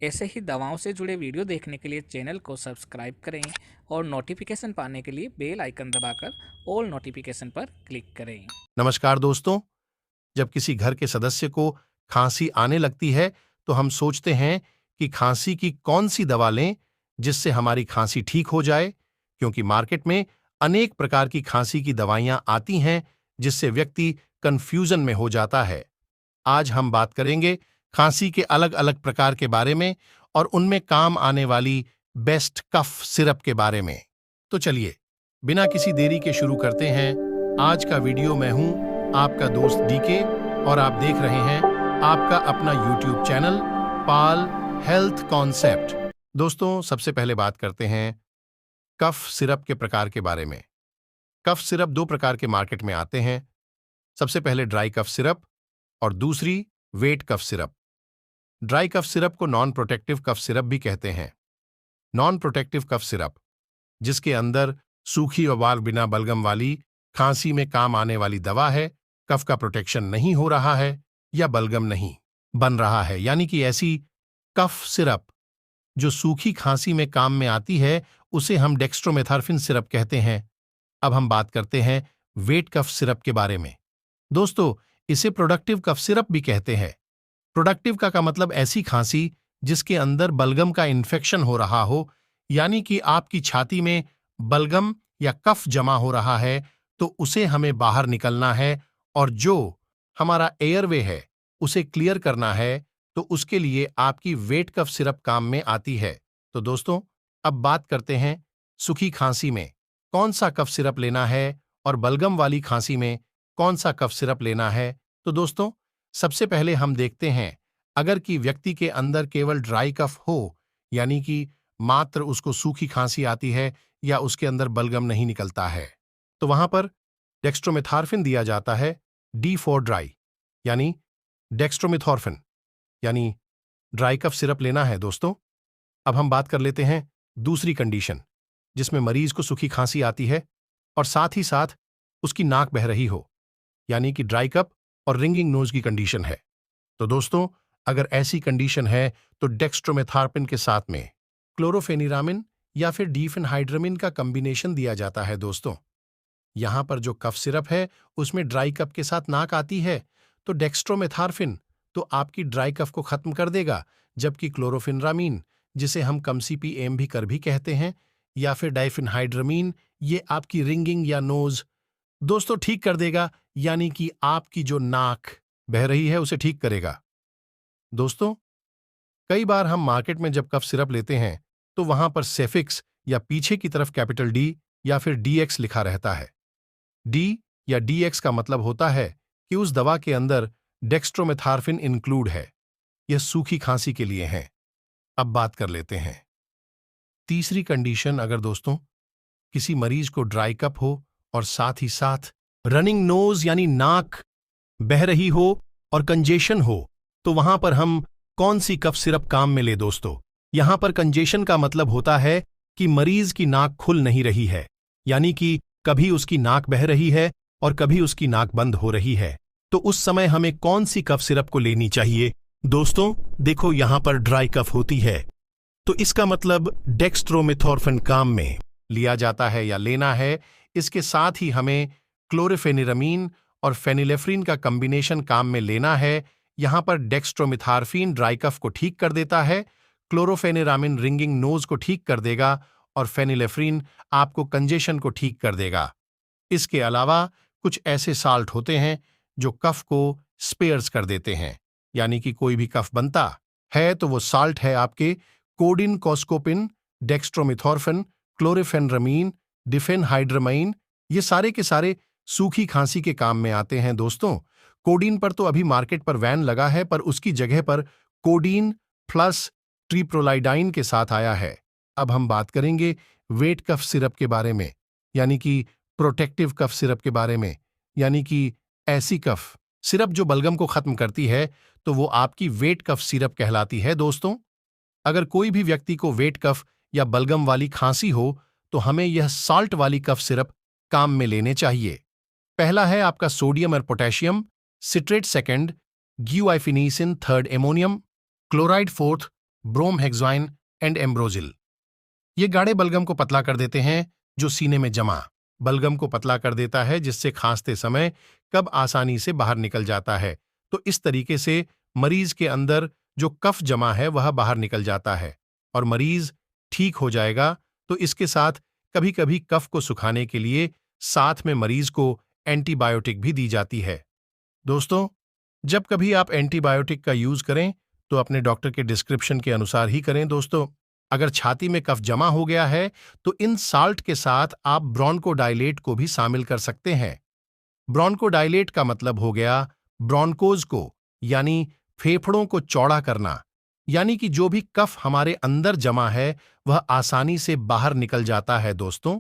ऐसे ही दवाओं से जुड़े वीडियो देखने के लिए चैनल को सब्सक्राइब करें और नोटिफिकेशन पाने के लिए बेल आइकन दबाकर ऑल नोटिफिकेशन पर क्लिक करें। नमस्कार दोस्तों। जब किसी घर के सदस्य को खांसी आने लगती है तो हम सोचते हैं कि खांसी की कौन सी दवा लें जिससे हमारी खांसी ठीक हो जाए, क्योंकि मार्केट में अनेक प्रकार की खांसी की दवाइयां आती हैं जिससे व्यक्ति कंफ्यूजन में हो जाता है। आज हम बात करेंगे खांसी के अलग अलग प्रकार के बारे में और उनमें काम आने वाली बेस्ट कफ सिरप के बारे में। तो चलिए बिना किसी देरी के शुरू करते हैं। आज का वीडियो मैं हूं आपका दोस्त डीके और आप देख रहे हैं आपका अपना यूट्यूब चैनल पाल हेल्थ कॉन्सेप्ट। दोस्तों, सबसे पहले बात करते हैं कफ सिरप के प्रकार के बारे में। कफ सिरप दो प्रकार के मार्केट में आते हैं। सबसे पहले ड्राई कफ सिरप और दूसरी wet cough syrup. Dry cough syrup को नॉन प्रोटेक्टिव कफ सिरप भी कहते हैं। नॉन प्रोटेक्टिव कफ सिरप जिसके अंदर सूखी और बिना बलगम वाली खांसी में काम आने वाली दवा है, कफ का प्रोटेक्शन नहीं हो रहा है या बलगम नहीं बन रहा है, यानी कि ऐसी कफ सिरप जो सूखी खांसी में काम में आती है उसे हम डेक्स्ट्रोमेथार्फिन सिरप कहते हैं। अब हम बात करते हैं वेट कफ सिरप के बारे में। दोस्तों, इसे प्रोडक्टिव कफ सिरप भी कहते हैं। प्रोडक्टिव का मतलब ऐसी खांसी जिसके अंदर बलगम का इन्फेक्शन हो रहा हो, यानी कि आपकी छाती में बलगम या कफ जमा हो रहा है तो उसे हमें बाहर निकलना है और जो हमारा एयरवे है उसे क्लियर करना है, तो उसके लिए आपकी वेट कफ सिरप काम में आती है। तो दोस्तों, अब बात करते हैं सूखी खांसी में कौन सा कफ सिरप लेना है और बलगम वाली खांसी में कौन सा कफ सिरप लेना है। तो दोस्तों, सबसे पहले हम देखते हैं अगर कि व्यक्ति के अंदर केवल ड्राई कफ हो, यानी कि मात्र उसको सूखी खांसी आती है या उसके अंदर बलगम नहीं निकलता है, तो वहां पर डेक्स्ट्रोमेथार्फिन दिया जाता है D4 ड्राई, यानी डेक्स्ट्रोमेथोर्फिन, यानी ड्राई कफ सिरप लेना है। दोस्तों, अब हम बात कर लेते हैं दूसरी कंडीशन जिसमें मरीज को सूखी खांसी आती है और साथ ही साथ उसकी नाक बह रही हो, यानी कि ड्राई कप और रिंगिंग नोज की कंडीशन है। तो दोस्तों, अगर ऐसी कंडीशन है तो डेक्स्ट्रोमेथार्फिन के साथ में क्लोरोफेनिरामिन या फिर डीफेनहाइड्रामिन का कॉम्बिनेशन दिया जाता है। दोस्तों, यहां पर जो कफ सिरप है उसमें ड्राई कफ के साथ नाक आती है, तो डेक्स्ट्रोमेथार्फिन तो आपकी ड्राई कफ को खत्म कर देगा, जबकि क्लोरोफेनिरामिन, जिसे हम कम CPM भी कर भी कहते हैं, या फिर डाइफेनहाइड्रामिन, ये आपकी रिंगिंग या नोज दोस्तों ठीक कर देगा, यानी कि आपकी जो नाक बह रही है उसे ठीक करेगा। दोस्तों, कई बार हम मार्केट में जब कफ सिरप लेते हैं तो वहां पर सेफिक्स या पीछे की तरफ कैपिटल D या फिर DX लिखा रहता है। D या DX का मतलब होता है कि उस दवा के अंदर डेक्स्ट्रोमेथार्फिन इंक्लूड है। यह सूखी खांसी के लिए है। अब बात कर लेते हैं तीसरी कंडीशन। अगर दोस्तों किसी मरीज को ड्राई कप हो और साथ ही साथ रनिंग नोज यानी नाक बह रही हो और कंजेशन हो, तो वहां पर हम कौन सी कफ सिरप काम में ले। दोस्तों, यहां पर कंजेशन का मतलब होता है कि मरीज की नाक खुल नहीं रही है, यानी कि कभी उसकी नाक बह रही है और कभी उसकी नाक बंद हो रही है, तो उस समय हमें कौन सी कफ सिरप को लेनी चाहिए। दोस्तों, देखो यहां पर ड्राई कफ होती है तो इसका मतलब डेक्स्ट्रोमेथोर्फिन काम में लिया जाता है या लेना है। इसके साथ ही हमें क्लोरोफेनिरामिन और फेनिलेफ्रिन का कॉम्बिनेशन काम में लेना है। यहां पर डेक्स्ट्रोमेथार्फिन ड्राई कफ को ठीक कर देता है, क्लोरोफेनिरामिन रिंगिंग नोज को ठीक कर देगा और फेनिलेफ्रिन आपको कंजेशन को ठीक कर देगा। इसके अलावा कुछ ऐसे साल्ट होते हैं जो कफ को स्पेयर्स कर देते हैं, यानी कि कोई भी कफ बनता है तो वो साल्ट है आपके कोडिन, कॉस्कोपिन, डेक्स्ट्रोमेथोर्फिन, क्लोरोफेनरामिन, डिफेनहाइड्रामाइन। ये सारे के सारे सूखी खांसी के काम में आते हैं। दोस्तों, कोडीन पर तो अभी मार्केट पर बैन लगा है, पर उसकी जगह पर कोडीन प्लस ट्रिप्रोलाइडाइन के साथ आया है। अब हम बात करेंगे वेट कफ सिरप के बारे में, यानी कि प्रोटेक्टिव कफ सिरप के बारे में, यानी कि ऐसी कफ सिरप जो बलगम को खत्म करती है, तो वो आपकी वेट कफ सिरप कहलाती है। दोस्तों, अगर कोई भी व्यक्ति को वेट कफ या बलगम वाली खांसी हो तो हमें यह साल्ट वाली कफ सिरप काम में लेने चाहिए। पहला है आपका सोडियम और potassium citrate, second guaifenesin, third ammonium chloride, fourth bromhexine and ambroxol. ये गाढ़े बलगम को पतला कर देते हैं जो सीने में जमा बलगम को पतला कर देता है, जिससे खांसते समय कब आसानी से बाहर निकल जाता है। तो इस तरीके से मरीज के अंदर जो कफ जमा है वह बाहर निकल जाता है और मरीज ठीक हो जाएगा। तो इसके साथ कभी कभी कफ को सुखाने के लिए साथ में मरीज को एंटीबायोटिक भी दी जाती है। दोस्तों, जब कभी आप एंटीबायोटिक का यूज करें तो अपने डॉक्टर के डिस्क्रिप्शन के अनुसार ही करें। दोस्तों, अगर छाती में कफ जमा हो गया है तो इन साल्ट के साथ आप ब्रोंकोडाइलेट को भी शामिल कर सकते हैं। ब्रोंकोडाइलेट का मतलब हो गया ब्रोंकोज को, यानी फेफड़ों को चौड़ा करना, यानी कि जो भी कफ हमारे अंदर जमा है वह आसानी से बाहर निकल जाता है। दोस्तों,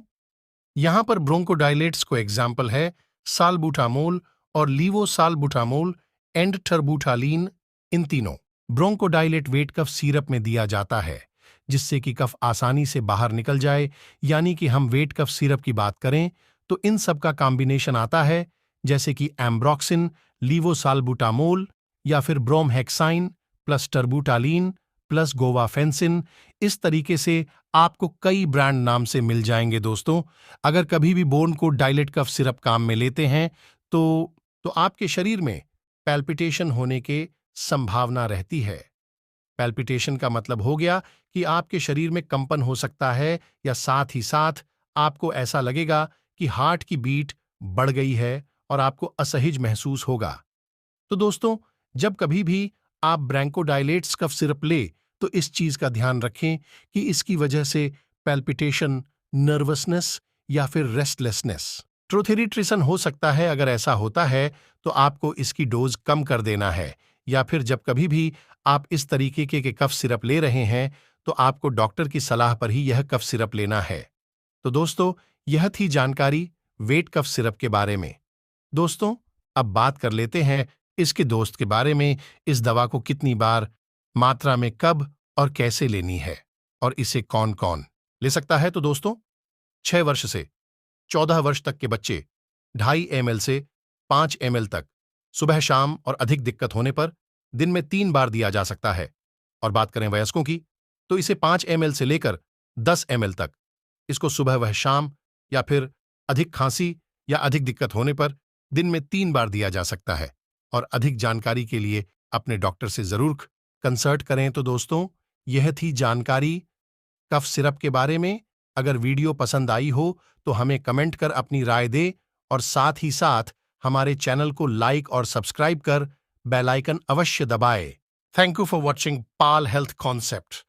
यहां पर ब्रोंकोडाइलेट्स को एग्जाम्पल है साल्बुटामोल और लीवोसाल्बुटामोल एंड टर्बुटालीन। इन तीनों ब्रोंकोडाइलेट वेट कफ सिरप में दिया जाता है जिससे कि कफ आसानी से बाहर निकल जाए। यानी कि हम वेट कफ सिरप की बात करें तो इन सब का कॉम्बिनेशन आता है, जैसे कि एम्ब्रोक्सिन, लीवोसाल्बुटामोल या फिर ब्रोमहेक्साइन प्लस टर्बुटालीन प्लस गोवाफेंसिन। इस तरीके से आपको कई ब्रांड नाम से मिल जाएंगे। दोस्तों, अगर कभी भी बोन को डायलेट कफ सिरप काम में लेते हैं तो आपके शरीर में पैल्पिटेशन होने के संभावना रहती है। पैल्पिटेशन का मतलब हो गया कि आपके शरीर में कंपन हो सकता है या साथ ही साथ आपको ऐसा लगेगा कि हार्ट की बीट बढ़ गई है और आपको असहज महसूस होगा। तो दोस्तों, जब कभी भी आप ब्रोंकोडाइलेट्स कफ सिरप ले तो इस चीज का ध्यान रखें कि इसकी वजह से पैल्पिटेशन, नर्वसनेस या फिर रेस्टलेसनेस, ट्रोथेरिट्रिसन हो सकता है। अगर ऐसा होता है तो आपको इसकी डोज कम कर देना है, या फिर जब कभी भी आप इस तरीके के कफ सिरप ले रहे हैं तो आपको डॉक्टर की सलाह पर ही यह कफ सिरप लेना है। तो दोस्तों, यह थी जानकारी वेट कफ सिरप के बारे में। दोस्तों, अब बात कर लेते हैं इसके दोस्त के बारे में। इस दवा को कितनी बार, मात्रा में, कब और कैसे लेनी है और इसे कौन कौन ले सकता है। तो दोस्तों, 6 वर्ष से 14 वर्ष तक के बच्चे 2.5 ml से 5 ml तक सुबह शाम और अधिक दिक्कत होने पर दिन में 3 बार दिया जा सकता है। और बात करें वयस्कों की तो इसे 5 ml से लेकर 10 ml तक इसको सुबह व शाम या फिर अधिक खांसी या अधिक दिक्कत होने पर दिन में 3 बार दिया जा सकता है। और अधिक जानकारी के लिए अपने डॉक्टर से जरूर कंसल्ट करें। तो दोस्तों, यह थी जानकारी कफ सिरप के बारे में। अगर वीडियो पसंद आई हो तो हमें कमेंट कर अपनी राय दे और साथ ही साथ हमारे चैनल को लाइक और सब्सक्राइब कर बेल आइकन अवश्य दबाएं। Thank you for watching Pal health concept.